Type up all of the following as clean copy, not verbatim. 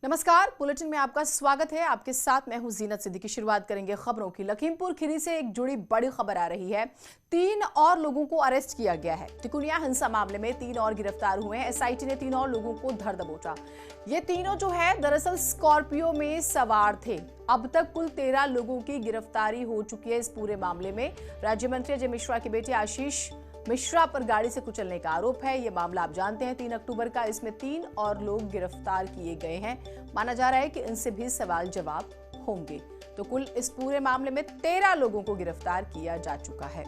नमस्कार, बुलेटिन में आपका स्वागत है। आपके साथ मैं हूं जीनत सिद्दीकी। शुरुआत करेंगे खबरों की। लखीमपुर खीरी से एक जुड़ी बड़ी खबर आ रही है। 3 और लोगों को अरेस्ट किया गया है। टिकुनिया हिंसा मामले में 3 और गिरफ्तार हुए हैं। एसआईटी ने 3 और लोगों को धर दबोचा। ये तीनों जो है दरअसल स्कॉर्पियो में सवार थे। अब तक कुल 13 लोगों की गिरफ्तारी हो चुकी है। इस पूरे मामले में राज्य मंत्री अजय मिश्रा के बेटे आशीष मिश्रा पर गाड़ी से कुचलने का आरोप है। यह मामला आप जानते हैं 3 अक्टूबर का। इसमें 3 और लोग गिरफ्तार किए गए हैं। माना जा रहा है कि इनसे भी सवाल जवाब होंगे। तो कुल इस पूरे मामले में 13 लोगों को गिरफ्तार किया जा चुका है।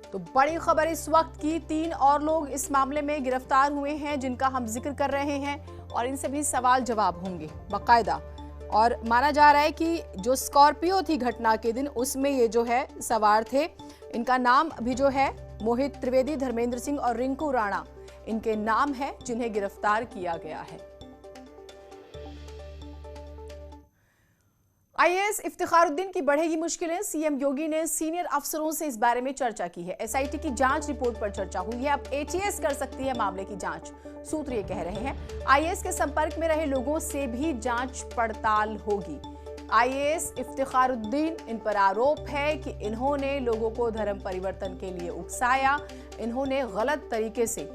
तो बड़ी खबर इस वक्त की, 3 और लोग इस मामले में गिरफ्तार हुए हैं जिनका हम जिक्र कर रहे हैं और इनसे भी सवाल जवाब होंगे बाकायदा। और माना जा रहा है कि जो स्कॉर्पियो थी घटना के दिन, उसमें ये जो है सवार थे। इनका नाम भी जो है मोहित त्रिवेदी, धर्मेंद्र सिंह और रिंकू राणा इनके नाम है जिन्हें गिरफ्तार किया गया है। आईएएस इफ्तिखारुद्दीन की बढ़ेगी मुश्किलें। सीएम योगी ने सीनियर अफसरों से इस बारे में चर्चा की है। एसआईटी की जांच रिपोर्ट पर चर्चा हुई है। अब एटीएस कर सकती है मामले की जांच, सूत्र ये कह रहे हैं। आईएएस के संपर्क में रहे लोगों से भी जांच पड़ताल होगी। आईएएस इफ्तिखारुद्दीन, इन पर आरोप है कि इन्होंने लोगों को धर्म परिवर्तन के लिए उकसाया। इन्होंने गलत तरीके से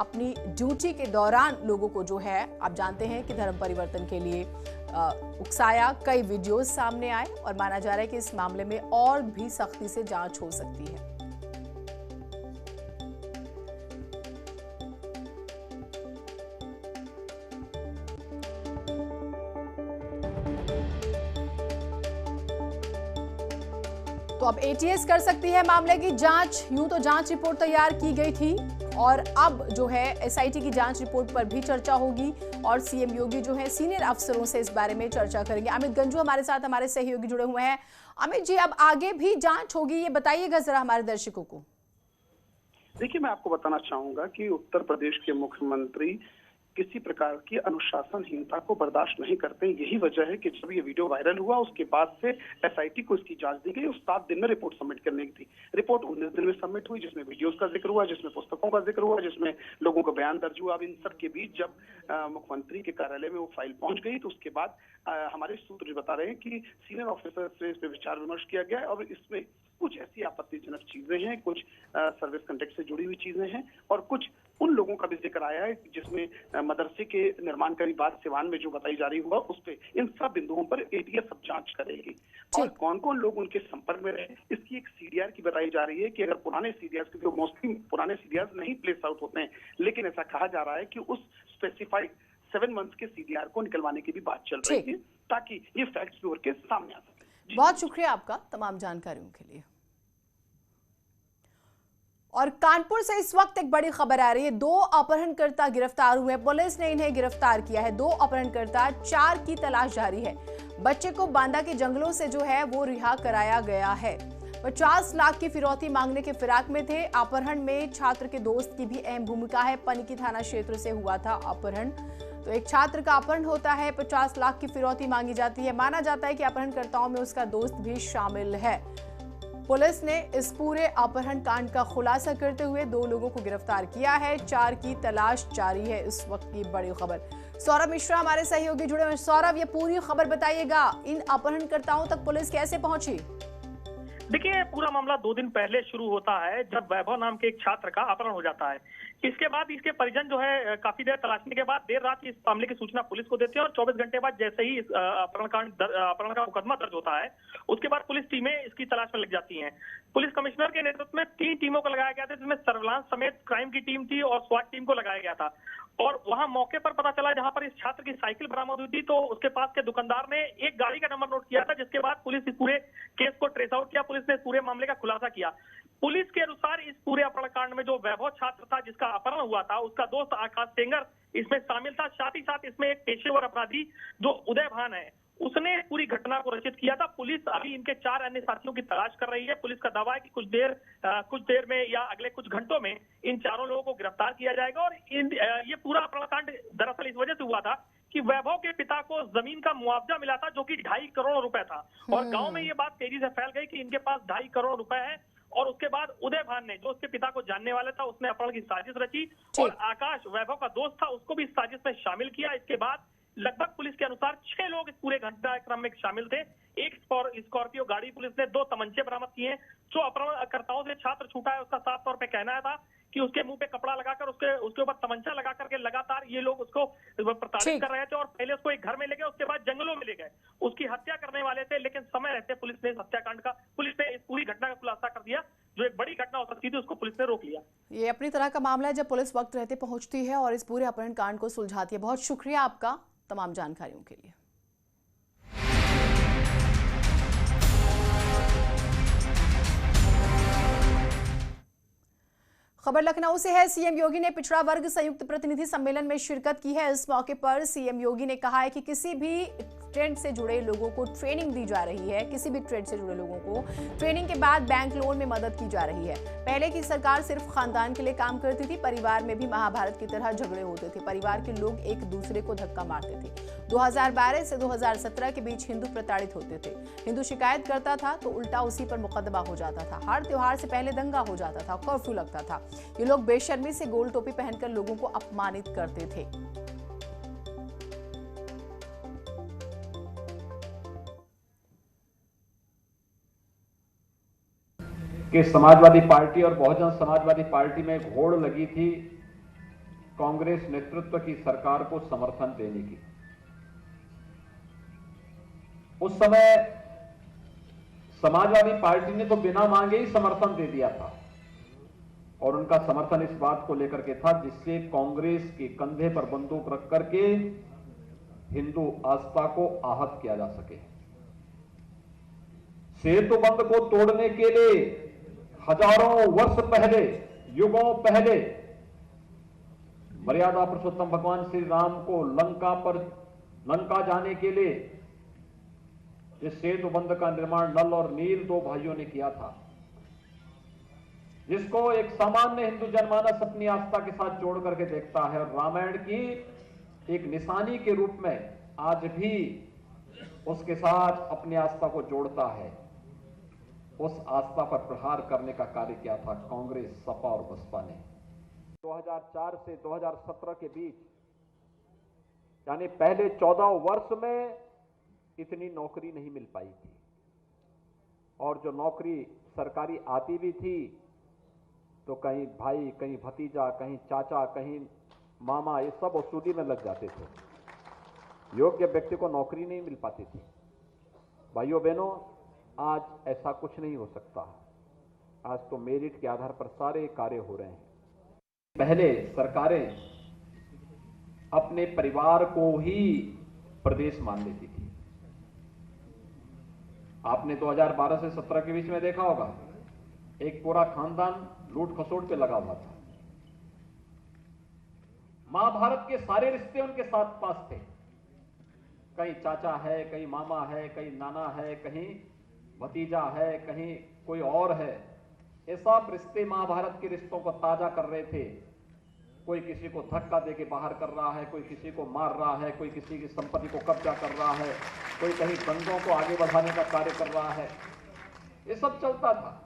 अपनी ड्यूटी के दौरान लोगों को जो है, आप जानते हैं कि धर्म परिवर्तन के लिए उकसाया। कई वीडियोस सामने आए और माना जा रहा है कि इस मामले में और भी सख्ती से जांच हो सकती है। तो अब एटीएस कर सकती है मामले की जांच। यूं तो जांच रिपोर्ट तैयार की गई थी और अब जो है एसआईटी की जांच रिपोर्ट पर भी चर्चा होगी और सीएम योगी जो है सीनियर अफसरों से इस बारे में चर्चा करेंगे। अमित गंजू हमारे साथ, हमारे सहयोगी जुड़े हुए हैं। अमित जी, अब आगे भी जांच होगी, ये बताइएगा जरा हमारे दर्शकों को। देखिए, मैं आपको बताना चाहूंगा कि उत्तर प्रदेश के मुख्यमंत्री किसी प्रकार की अनुशासनहीनता को बर्दाश्त नहीं करते। यही वजह है कि जब ये वीडियो वायरल हुआ उसके बाद से एसआईटी को इसकी जांच दी गई। उस 7 दिन में रिपोर्ट सबमिट करने की थी। रिपोर्ट 19 दिन में सबमिट हुई, जिसमें वीडियोस का जिक्र हुआ, जिसमें पुस्तकों का जिक्र हुआ, जिसमें लोगों का बयान दर्ज हुआ। अब इन सब के बीच जब मुख्यमंत्री के कार्यालय में वो फाइल पहुंच गई तो उसके बाद हमारे सूत्र बता रहे हैं कि सीनियर ऑफिसर से इस पर विचार विमर्श किया गया और इसमें कुछ ऐसी आपत्तिजनक चीजें हैं, कुछ सर्विस कंटेक्ट से जुड़ी हुई चीजें हैं और कुछ उन लोगों का भी जिक्र आया है जिसमें मदरसे के निर्माण की बात सिवान में जो बताई जा रही हुआ उस पे इन सब बिंदुओं पर एटीएस अब जांच करेगी। और कौन कौन लोग उनके संपर्क में रहे, इसकी एक सीडीआर की बताई जा रही है कि अगर पुराने सीडीआर, क्योंकि मोस्टली पुराने सीडीआर नहीं प्लेस आउट होते हैं, लेकिन ऐसा कहा जा रहा है कि उस स्पेसिफाइड 7 मंथ्स के सीडीआर को निकलवाने की भी बात चल रही है ताकि ये फैक्ट्स भी उभर के सामने आ सके। बहुत शुक्रिया आपका तमाम जानकारियों के लिए। और कानपुर से इस वक्त एक बड़ी खबर आ रही है। 2 अपहरणकर्ता गिरफ्तार हुए। पुलिस ने इन्हें गिरफ्तार किया है। 2 अपहरणकर्ता, 4 की तलाश जारी है। बच्चे को बांदा के जंगलों से जो है वो रिहा कराया गया है। 50 लाख की फिरौती मांगने के फिराक में थे। अपहरण में छात्र के दोस्त की भी अहम भूमिका है। पनिकी थाना क्षेत्र से हुआ था अपहरण। तो एक छात्र का अपहरण होता है, 50 लाख की फिरौती मांगी जाती है। माना जाता है कि अपहरणकर्ताओं में उसका दोस्त भी शामिल है। पुलिस ने इस पूरे अपहरण कांड का खुलासा करते हुए 2 लोगों को गिरफ्तार किया है। 4 की तलाश जारी है। इस वक्त की बड़ी खबर। सौरभ मिश्रा हमारे सहयोगी जुड़े हुए। सौरभ, ये पूरी खबर बताइएगा, इन अपहरणकर्ताओं तक पुलिस कैसे पहुंची? देखिए, पूरा मामला 2 दिन पहले शुरू होता है जब वैभव नाम के एक छात्र का अपहरण हो जाता है। इसके बाद इसके परिजन जो है काफी देर तलाशने के बाद देर रात इस मामले की सूचना पुलिस को देते हैं और 24 घंटे बाद जैसे ही इस अपहरण का मुकदमा दर्ज होता है उसके बाद पुलिस टीमें इसकी तलाश में लग जाती हैं। पुलिस कमिश्नर के नेतृत्व में 3 टीमों को लगाया गया था, जिसमें सर्विलांस समेत क्राइम की टीम थी और स्वाट टीम को लगाया गया था। और वहां मौके पर पता चला जहां पर इस छात्र की साइकिल बरामद हुई थी तो उसके पास के दुकानदार ने एक गाड़ी का नंबर नोट किया था, जिसके बाद पुलिस इस पूरे केस को ट्रेस आउट किया। पुलिस ने पूरे मामले का खुलासा किया। पुलिस के अनुसार इस पूरे अपहरण कांड में जो वैभव छात्र था जिसका अपहरण हुआ था, उसका दोस्त आकाश सेंगर इसमें शामिल था। साथ ही साथ इसमें एक पेशेवर अपराधी जो उदय भान है, उसने पूरी घटना को रचित किया था। पुलिस अभी इनके 4 अन्य साथियों की तलाश कर रही है। पुलिस का दावा है कि कुछ देर में या अगले कुछ घंटों में इन 4 लोगों को गिरफ्तार किया जाएगा। और ये पूरा अपहरणकांड दरअसल इस वजह से हुआ था कि वैभव के पिता को जमीन का मुआवजा मिला था जो कि 2.5 करोड़ रुपए था और गांव में ये बात तेजी से फैल गई कि इनके पास 2.5 करोड़ रुपए है और उसके बाद उदय भान ने, जो उसके पिता को जानने वाला था, उसने अपहरण की साजिश रची और आकाश वैभव का दोस्त था, उसको भी इस साजिश में शामिल किया। इसके बाद लगभग पुलिस के अनुसार 6 लोग इस पूरे घटनाक्रम में शामिल थे। एक स्कॉर्पियो गाड़ी पुलिस ने 2 तमंचे बरामद किए। जो अपहरणकर्ताओं से छात्र छूटा है, उसका साफ तौर पे कहना था कि उसके मुंह पे कपड़ा लगाकर उसके ऊपर तमंचा लगा करके लगातार ये लोग उसको प्रताड़ित कर रहे थे और पहले उसको एक घर में ले गए, उसके बाद जंगलों में ले गए, उसकी हत्या करने वाले थे। लेकिन समय रहते पुलिस ने इस पूरी घटना का खुलासा कर दिया। जो एक बड़ी घटना हो सकती थी उसको पुलिस ने रोक लिया। ये अपनी तरह का मामला है जब पुलिस वक्त रहते पहुंचती है और इस पूरे अपहरण कांड को सुलझाती है। बहुत शुक्रिया आपका तमाम जानकारियों के लिए। खबर लखनऊ से है। सीएम योगी ने पिछड़ा वर्ग संयुक्त प्रतिनिधि सम्मेलन में शिरकत की है। इस मौके पर सीएम योगी ने कहा है कि किसी भी ट्रेड से जुड़े लोगों को ट्रेनिंग दी जा रही है। किसी भी ट्रेड से जुड़े लोगों को ट्रेनिंग के बाद बैंक लोन में मदद की जा रही है। पहले की सरकार सिर्फ खानदान के लिए काम करती थी। परिवार में भी महाभारत की तरह झगड़े होते थे। परिवार के लोग एक दूसरे को धक्का मारते थे। 2012 से 2017 के बीच हिंदू प्रताड़ित होते थे। हिंदू शिकायत करता था तो उल्टा उसी पर मुकदमा हो जाता था। हर त्योहार से पहले दंगा हो जाता था, कर्फ्यू लगता था। ये लोग बेशर्मी से गोल टोपी पहनकर लोगों को अपमानित करते थे। कि समाजवादी पार्टी और बहुजन समाजवादी पार्टी में घोड़ लगी थी कांग्रेस नेतृत्व की सरकार को समर्थन देने की। उस समय समाजवादी पार्टी ने तो बिना मांगे ही समर्थन दे दिया था और उनका समर्थन इस बात को लेकर के था जिससे कांग्रेस के कंधे पर बंदूक रख करके हिंदू आस्था को आहत किया जा सके। सेतुबंध को तोड़ने के लिए हजारों वर्ष पहले, युगों पहले मर्यादा पुरुषोत्तम भगवान श्री राम को लंका जाने के लिए इस सेतुबंध का निर्माण नल और नील 2 भाइयों ने किया था, जिसको एक सामान्य हिंदू जनमानस अपनी आस्था के साथ जोड़ करके देखता है और रामायण की एक निशानी के रूप में आज भी उसके साथ अपनी आस्था को जोड़ता है। उस आस्था पर प्रहार करने का कार्य किया था कांग्रेस, सपा और बसपा ने। 2004 से 2017 के बीच यानी पहले 14 वर्ष में इतनी नौकरी नहीं मिल पाई थी और जो नौकरी सरकारी आती भी थी तो कहीं भाई, कहीं भतीजा, कहीं चाचा, कहीं मामा, ये सब वसूली में लग जाते थे। योग्य व्यक्ति को नौकरी नहीं मिल पाती थी। भाइयों बहनों, आज ऐसा कुछ नहीं हो सकता। आज तो मेरिट के आधार पर सारे कार्य हो रहे हैं। पहले सरकारें अपने परिवार को ही प्रदेश मान लेती थी। आपने 2012 से 17 के बीच में देखा होगा, एक पूरा खानदान लूट खसोट पे लगा हुआ था। महाभारत के सारे रिश्ते उनके साथ पास थे। कहीं चाचा है, कहीं मामा है, कहीं नाना है, कहीं भतीजा है, कहीं कोई और है। ये सब रिश्ते महाभारत के रिश्तों को ताजा कर रहे थे। कोई किसी को धक्का देके बाहर कर रहा है, कोई किसी को मार रहा है, कोई किसी की संपत्ति को कब्जा कर रहा है, कोई कहीं दंगों को आगे बढ़ाने का कार्य कर रहा है। ये सब चलता था।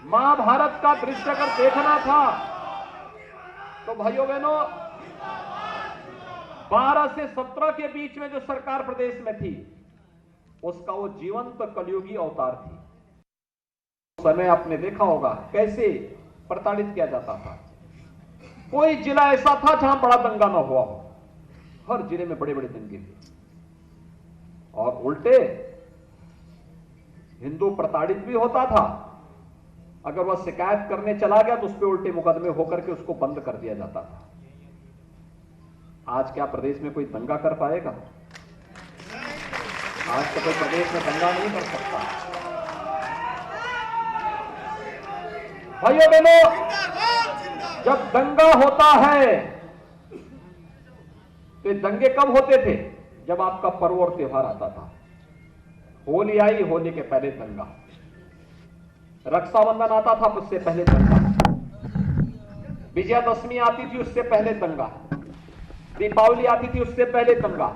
महाभारत का दृश्य अगर देखना था तो भाइयों बहनों 12 से 17 के बीच में जो सरकार प्रदेश में थी उसका वो जीवंत कलयुगी अवतार थी। उस समय आपने देखा होगा कैसे प्रताड़ित किया जाता था। कोई जिला ऐसा था जहां बड़ा दंगा न हुआ हो। हर जिले में बड़े बड़े दंगे थे और उल्टे हिंदू प्रताड़ित भी होता था। अगर वह शिकायत करने चला गया तो उस पर उल्टे मुकदमे होकर के उसको बंद कर दिया जाता था। आज क्या प्रदेश में कोई दंगा कर पाएगा? आज तो कोई प्रदेश में दंगा नहीं कर सकता। भाइयों बहनों, जब दंगा होता है तो ये दंगे कब होते थे? जब आपका पर्व और त्योहार आता था। होली आई, होली के पहले दंगा। रक्षाबंधन आता था, उससे पहले दंगा। विजयादशमी आती थी, उससे पहले दंगा। दीपावली आती थी, उससे पहले दंगा।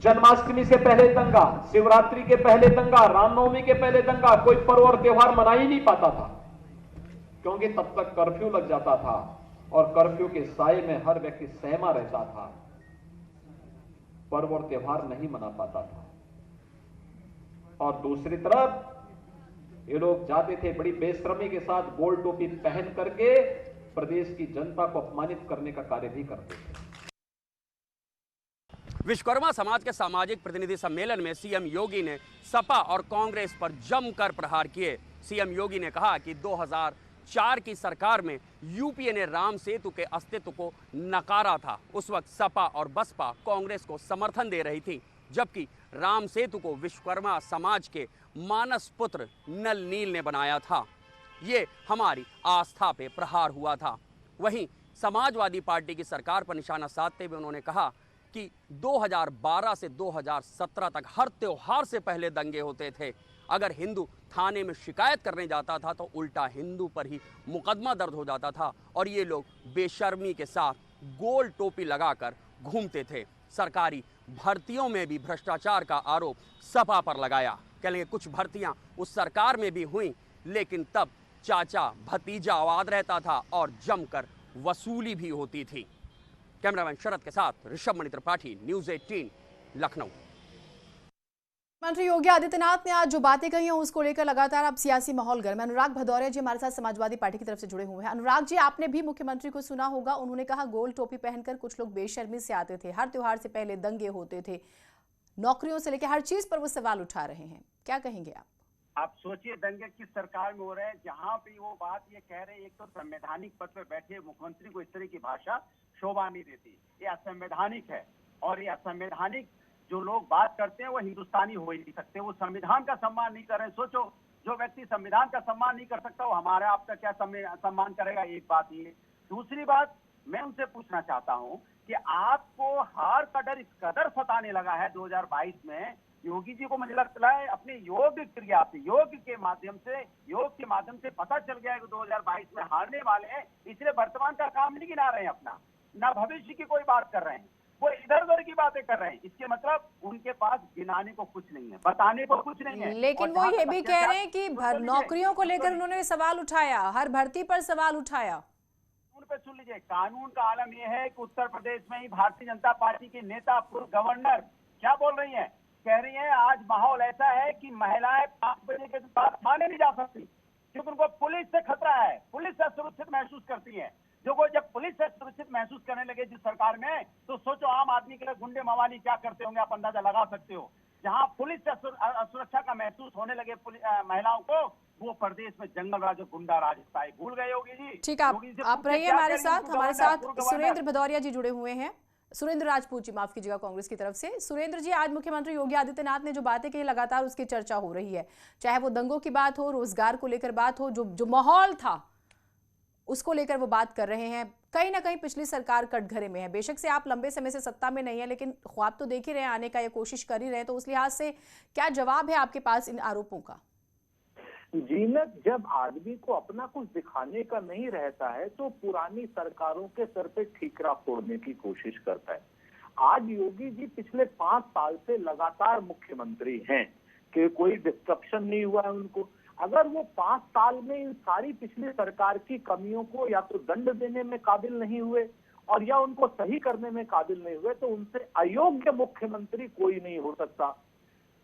जन्माष्टमी से पहले दंगा, शिवरात्रि के पहले दंगा, रामनवमी के पहले दंगा, कोई पर्व और त्योहार मना ही नहीं पाता था, क्योंकि तब तक कर्फ्यू लग जाता था और कर्फ्यू के साए में हर व्यक्ति सहमा रहता था, पर्व और त्योहार नहीं मना पाता था। और दूसरी तरफ ये लोग जाते थे बड़ी बेशर्मी के साथ गोल टोपी पहन करके प्रदेश की जनता को अपमानित करने का कार्य भी करते थे। विश्वकर्मा समाज के सामाजिक प्रतिनिधि सम्मेलन में सीएम योगी ने सपा और कांग्रेस पर जमकर प्रहार किए। सीएम योगी ने कहा कि 2004 की सरकार में यूपीए ने राम सेतु के अस्तित्व को नकारा था। उस वक्त सपा और बसपा कांग्रेस को समर्थन दे रही थी, जबकि राम सेतु को विश्वकर्मा समाज के मानस पुत्र नल नील ने बनाया था। ये हमारी आस्था पे प्रहार हुआ था। वहीं समाजवादी पार्टी की सरकार पर निशाना साधते हुए उन्होंने कहा कि 2012 से 2017 तक हर त्योहार से पहले दंगे होते थे। अगर हिंदू थाने में शिकायत करने जाता था तो उल्टा हिंदू पर ही मुकदमा दर्ज हो जाता था और ये लोग बेशर्मी के साथ गोल टोपी लगाकर घूमते थे। सरकारी भर्तियों में भी भ्रष्टाचार का आरोप सपा पर लगाया। कहेंगे कुछ भर्तियां उस सरकार में भी हुई, लेकिन तब चाचा भतीजा वाद रहता था और जमकर वसूली भी होती थी। कैमरामैन शरद के साथ ऋषभ मणि त्रिपाठी, न्यूज़ 18, लखनऊ। मुख्यमंत्री योगी आदित्यनाथ ने आज जो बातें कही हैं उसको लेकर लगातार अब सियासी माहौल गर्म है। अनुराग भदौरिया जी हमारे साथ समाजवादी पार्टी की तरफ से जुड़े हुए हैं। अनुराग जी, आपने भी मुख्यमंत्री को सुना होगा, उन्होंने कहा गोल टोपी पहनकर कुछ लोग बेशर्मी से आते थे, हर त्योहार से पहले दंगे होते थे, नौकरियों से लेकर हर चीज पर वो सवाल उठा रहे हैं। क्या कहेंगे आप सोचिए दंगे किस सरकार में हो रहे हैं, जहां भी वो बात ये कह रहे हैं। एक तो संवैधानिक पद पर बैठे मुख्यमंत्री को इस तरह की भाषा शोभा नहीं देती, ये असंवैधानिक है। और ये असंवैधानिक जो लोग बात करते हैं वो हिंदुस्तानी हो ही नहीं सकते, वो संविधान का सम्मान नहीं कर रहे। सोचो, जो व्यक्ति संविधान का सम्मान नहीं कर सकता वो हमारा आपका क्या सम्मान करेगा। एक बात ये। दूसरी बात, मैं उनसे पूछना चाहता हूं कि आपको हार का डर इस कदर सताने लगा है 2022 में। योगी जी को मुझे लगता है अपने योग क्रिया से, योग के माध्यम से पता चल गया है कि 2022 में हारने वाले हैं, इसलिए वर्तमान का काम नहीं गिना रहे हैं अपना, ना भविष्य की कोई बात कर रहे हैं, वो इधर उधर की बातें कर रहे हैं। इसके मतलब उनके पास गिनाने को कुछ नहीं है, बताने को कुछ नहीं है। लेकिन वो ये भी कह रहे हैं कि नौकरियों को लेकर उन्होंने सवाल उठाया, हर भर्ती पर सवाल उठाया। पे सुन लीजिए, कानून का आलम यह है कि उत्तर प्रदेश में ही भारतीय जनता पार्टी की नेता पूर्व गवर्नर क्या बोल रही हैं, कह रही हैं आज माहौल ऐसा है कि महिलाएं 5 बजे के बाद थाने नहीं जा सकती क्योंकि उनको पुलिस से खतरा है, पुलिस से सुरक्षित महसूस करती है। जब पुलिस से सुरक्षित महसूस करने लगे जिस सरकार में, तो सोचो आम आदमी के लिए गुंडे मवाली क्या करते होंगे, आप अंदाजा लगा सकते हो। जहां पुलिस से सुरक्षा का महसूस होने लगे महिलाओं को, वो प्रदेश में जंगल राज और गुंडा राज भूल गए। योगी जी ठीक है, आप रहिए हमारे साथ सुरेंद्र भदौरिया जी जुड़े हुए हैं, सुरेंद्र राजपूत जी, माफ कीजिएगा, कांग्रेस की तरफ से। सुरेंद्र जी, आज मुख्यमंत्री योगी आदित्यनाथ ने जो बातें कही लगातार उसकी चर्चा हो रही है, चाहे वो दंगों की बात हो, रोजगार को लेकर बात हो, जो माहौल था उसको लेकर वो बात कर रहे हैं। कहीं ना कहीं पिछली सरकार कटघरे में है। बेशक से आप लंबे समय से सत्ता में नहीं है, लेकिन ख्वाब तो देख ही रहे हैं, आने का, ये कोशिश कर ही रहे हैं, तो उस लिहाज से क्या जवाब है आपके पास इन आरोपों का? जीनत, जब आदमी को अपना कुछ दिखाने का नहीं रहता है तो पुरानी सरकारों के सर पे ठीकरा फोड़ने की कोशिश करता है। आज योगी जी पिछले 5 साल से लगातार मुख्यमंत्री हैं कि कोई डिस्ट्रप्शन नहीं हुआ है उनको। अगर वो 5 साल में इन सारी पिछली सरकार की कमियों को या तो दंड देने में काबिल नहीं हुए और या उनको सही करने में काबिल नहीं हुए, तो उनसे अयोग्य मुख्यमंत्री कोई नहीं हो सकता।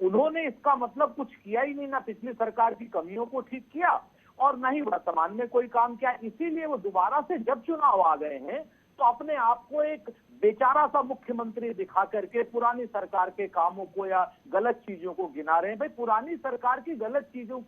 उन्होंने इसका मतलब कुछ किया ही नहीं, ना पिछली सरकार की कमियों को ठीक किया और ना ही वर्तमान में कोई काम किया। इसीलिए वो दोबारा से जब चुनाव आ गए हैं तो अपने आप को एक बेचारा सा मुख्यमंत्री दिखा करके पुरानी सरकार के कामों को या गलत चीजों को गिना रहे हैं। भाई, पुरानी सरकार की गलत चीजों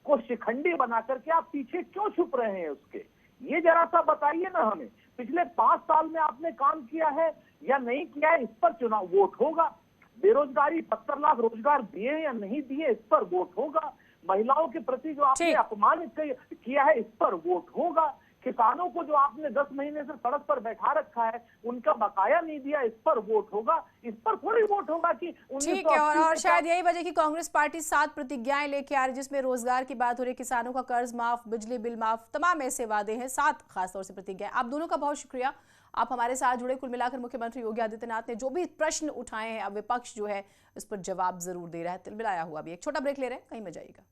को शिखंडी बना करके आप पीछे क्यों छुप रहे हैं उसके, ये जरा सा बताइए ना हमें। पिछले 5 साल में आपने काम किया है या नहीं किया है, इस पर चुनाव वोट होगा। बेरोजगारी 70 लाख रोजगार दिए या नहीं दिए, इस पर वोट होगा। महिलाओं के प्रति जो आपने अपमानित किया है, इस पर वोट होगा। किसानों को जो आपने 10 महीने से सड़क पर बैठा रखा है, उनका बकाया नहीं दिया, इस पर वोट होगा? इस पर थोड़ी वोट होगा कि ठीक है। और शायद यही वजह कि कांग्रेस पार्टी 7 प्रतिज्ञाएं लेके आ रही, जिसमें रोजगार की बात हो रही, किसानों का कर्ज माफ, बिजली बिल माफ, तमाम ऐसे वादे हैं, 7 खासतौर से प्रतिज्ञाएं। आप दोनों का बहुत शुक्रिया, आप हमारे साथ जुड़े। कुल मिलाकर मुख्यमंत्री योगी आदित्यनाथ ने जो भी प्रश्न उठाए हैं, अब विपक्ष जो है उस पर जवाब जरूर दे रहा है, तिलमिलाया हुआ भी। एक छोटा ब्रेक ले रहे हैं, कहीं मत जाइएगा।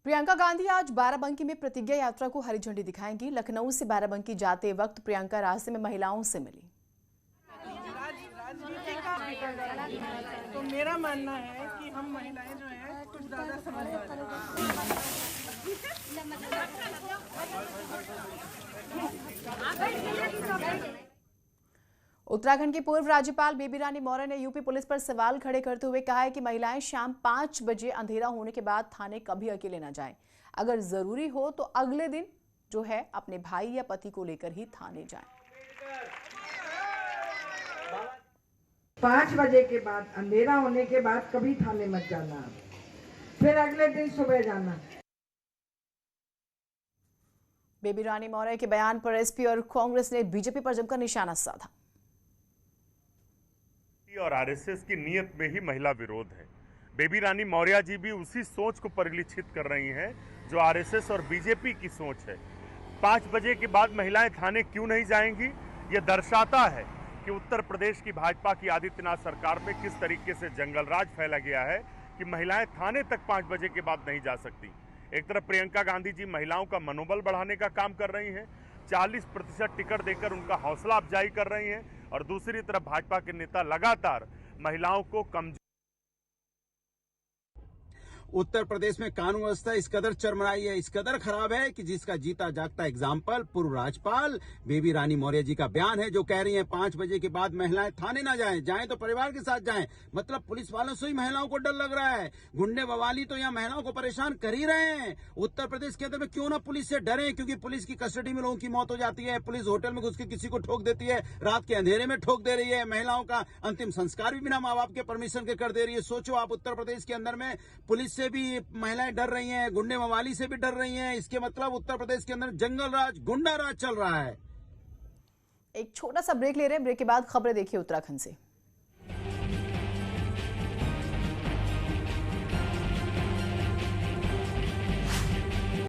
प्रियंका गांधी आज बाराबंकी में प्रतिज्ञा यात्रा को हरी झंडी दिखाएंगी। लखनऊ से बाराबंकी जाते वक्त प्रियंका रास्ते में महिलाओं से मिली। राजनीति का तो मेरा मानना है कि हम महिलाएं जो हैं कुछ ज्यादा समझदार हैं। उत्तराखंड की पूर्व राज्यपाल बेबी रानी मौर्य ने यूपी पुलिस पर सवाल खड़े करते हुए कहा है कि महिलाएं शाम 5 बजे अंधेरा होने के बाद थाने कभी अकेले न जाएं। अगर जरूरी हो तो अगले दिन जो है अपने भाई या पति को लेकर ही थाने जाएं। 5 बजे के बाद, अंधेरा होने के बाद कभी थाने मत जाना, फिर अगले दिन सुबह जाना। बेबी रानी मौर्य के बयान पर एसपी और कांग्रेस ने बीजेपी पर जमकर निशाना साधा। और आरएसएस की नीयत में ही महिला विरोध है। बेबी रानी मौर्य जी भी उसी सोच को परिलक्षित कर रही हैं जो आरएसएस और बीजेपी की सोच है। 5 बजे के बाद महिलाएं थाने क्यों नहीं जाएंगी, यह दर्शाता है कि उत्तर प्रदेश की भाजपा की आदित्यनाथ सरकार में किस तरीके से जंगल राज फैला गया है कि महिलाएं थाने तक 5 बजे के बाद नहीं जा सकती। एक तरफ प्रियंका गांधी जी महिलाओं का मनोबल बढ़ाने का काम कर रही हैं, 40% टिकट देकर उनका हौसला अफजाई कर रही हैं, और दूसरी तरफ भाजपा के नेता लगातार महिलाओं को कमजोर। उत्तर प्रदेश में कानून व्यवस्था इस कदर चरमराई है, इस कदर खराब है कि जिसका जीता जागता एग्जाम्पल पूर्व राज्यपाल बेबी रानी मौर्य जी का बयान है, जो कह रही हैं 5 बजे के बाद महिलाएं थाने ना जाएं, जाएं तो परिवार के साथ जाएं। मतलब पुलिस वालों से ही महिलाओं को डर लग रहा है। गुंडे बवाली तो यहाँ महिलाओं को परेशान कर ही रहे हैं। उत्तर प्रदेश के अंदर में क्यों ना पुलिस से डरें, क्योंकि पुलिस की कस्टडी में लोगों की मौत हो जाती है। पुलिस होटल में घुस के किसी को ठोक देती है, रात के अंधेरे में ठोक दे रही है। महिलाओं का अंतिम संस्कार भी बिना माँ बाप के परमिशन के कर दे रही है। सोचो आप, उत्तर प्रदेश के अंदर में पुलिस से भी महिलाएं डर रही हैं, गुंडे मवाली से भी डर रही हैं। इसके मतलब उत्तर प्रदेश के अंदर जंगल राज, गुंडा राज चल रहा है। एक छोटा सा ब्रेक ले रहे हैं, ब्रेक के बाद खबरें देखिए उत्तराखंड से।